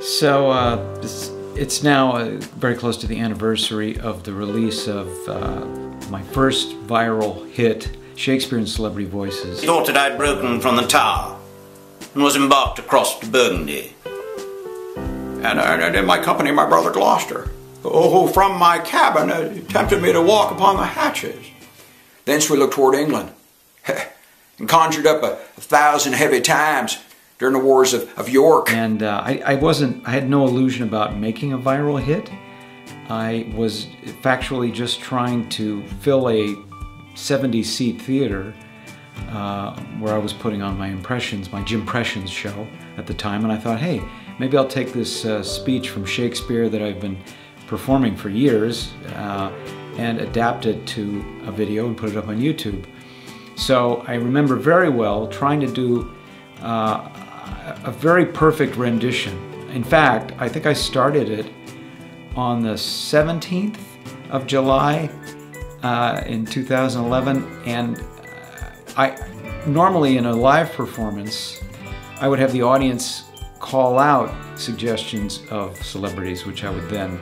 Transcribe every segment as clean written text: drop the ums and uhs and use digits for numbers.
So it's now very close to the anniversary of the release of my first viral hit, Shakespeare in Celebrity Voices. He thought that I'd broken from the tower and was embarked across to Burgundy. And in my company, my brother Gloucester, who from my cabin tempted me to walk upon the hatches. Thence we looked toward England and conjured up 1,000 heavy times during the wars of York. And I had no illusion about making a viral hit. I was factually just trying to fill a 70-seat theater where I was putting on my impressions, my Jimpressions show at the time, and I thought, hey, maybe I'll take this speech from Shakespeare that I've been performing for years and adapt it to a video and put it up on YouTube. So I remember very well trying to do a very perfect rendition. In fact, I think I started it on the 17th of July in 2011, and I normally in a live performance I would have the audience call out suggestions of celebrities, which I would then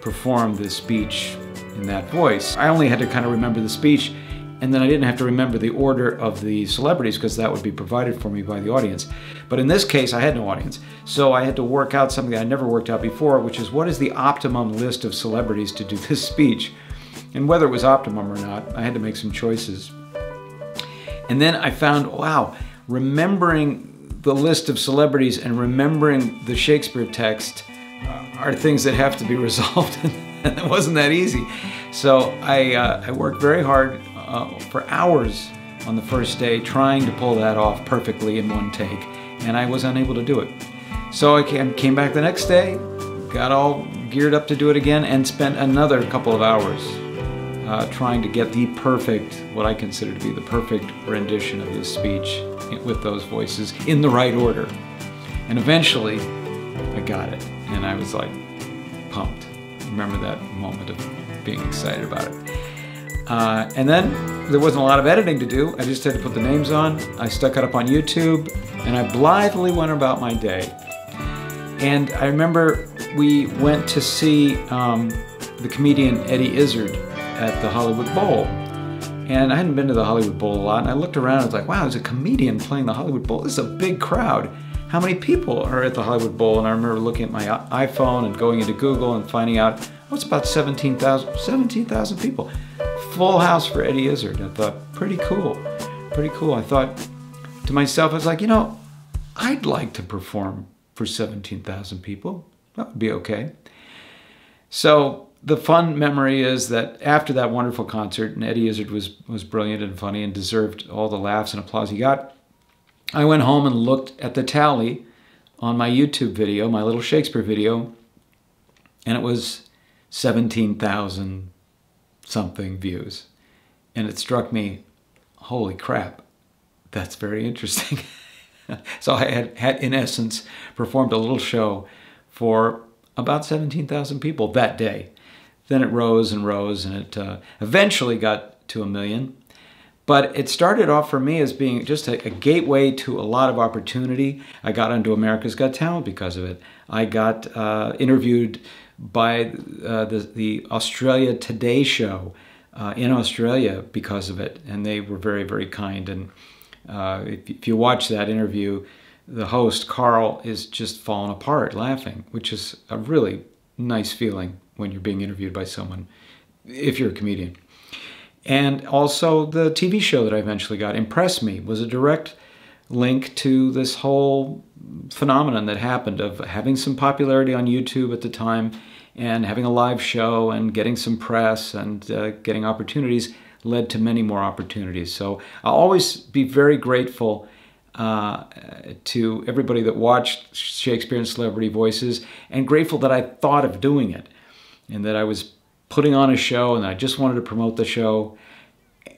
perform the speech in that voice. I only had to kind of remember the speech, and then I didn't have to remember the order of the celebrities because that would be provided for me by the audience. But in this case, I had no audience. So I had to work out something that I never worked out before, which is what is the optimum list of celebrities to do this speech? And whether it was optimum or not, I had to make some choices. And then I found, wow, remembering the list of celebrities and remembering the Shakespeare text are things that have to be resolved, and it wasn't that easy. So I worked very hard for hours on the first day trying to pull that off perfectly in one take, and I was unable to do it. So I came back the next day, got all geared up to do it again, and spent another couple of hours trying to get the perfect, what I consider to be the perfect rendition of this speech with those voices in the right order. And eventually I got it, and I was like pumped. Remember that moment of being excited about it. And then there wasn't a lot of editing to do. I just had to put the names on. I stuck it up on YouTube, and I blithely went about my day. And I remember we went to see the comedian Eddie Izzard at the Hollywood Bowl. And I hadn't been to the Hollywood Bowl a lot, and I looked around and I was like, wow, there's a comedian playing the Hollywood Bowl. This is a big crowd. How many people are at the Hollywood Bowl? And I remember looking at my iPhone and going into Google and finding out, oh, it's about 17,000 people. Full house for Eddie Izzard. I thought, pretty cool, pretty cool. I thought to myself, I was like, you know, I'd like to perform for 17,000 people. That would be okay. So the fun memory is that after that wonderful concert, and Eddie Izzard was brilliant and funny and deserved all the laughs and applause he got, I went home and looked at the tally on my YouTube video, my little Shakespeare video, and it was 17,000 something views. And it struck me, holy crap, that's very interesting. So I had, in essence, performed a little show for about 17,000 people that day. Then it rose and rose, and it eventually got to 1 million. But it started off for me as being just a gateway to a lot of opportunity. I got onto America's Got Talent because of it. I got interviewed by the Australia Today show in Australia because of it, and they were very, very kind. And if you watch that interview, the host, Carl, is just falling apart laughing, which is a really nice feeling when you're being interviewed by someone, if you're a comedian. And also the TV show that I eventually got, Impress Me, was a direct link to this whole phenomenon that happened of having some popularity on YouTube at the time and having a live show and getting some press and getting opportunities led to many more opportunities. So I'll always be very grateful to everybody that watched Shakespeare in Celebrity Voices, and grateful that I thought of doing it and that I was putting on a show and I just wanted to promote the show.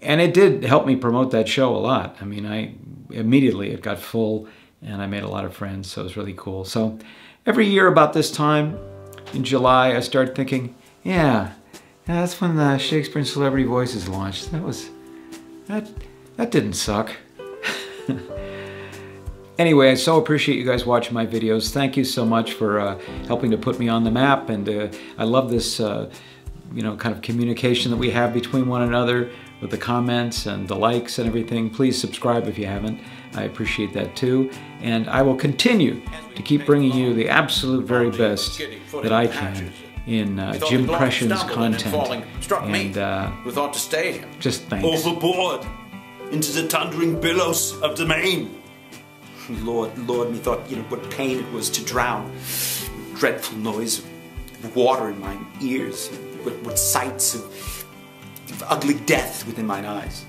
And it did help me promote that show a lot. I mean, immediately it got full and I made a lot of friends, so it was really cool. So every year about this time in July, I started thinking, yeah, that's when the Shakespeare in Celebrity Voices launched. That didn't suck. Anyway, I so appreciate you guys watching my videos. Thank you so much for helping to put me on the map, and I love this kind of communication that we have between one another with the comments and the likes and everything. Please subscribe if you haven't. I appreciate that too. And I will continue to keep bringing you the absolute very best that I can in Jimpression's content. And we thought to stay. Just thanks. Overboard into the thundering billows of the main. Lord, methought, what pain it was to drown. Dreadful noise of water in mine ears. What sights of ugly death within mine eyes.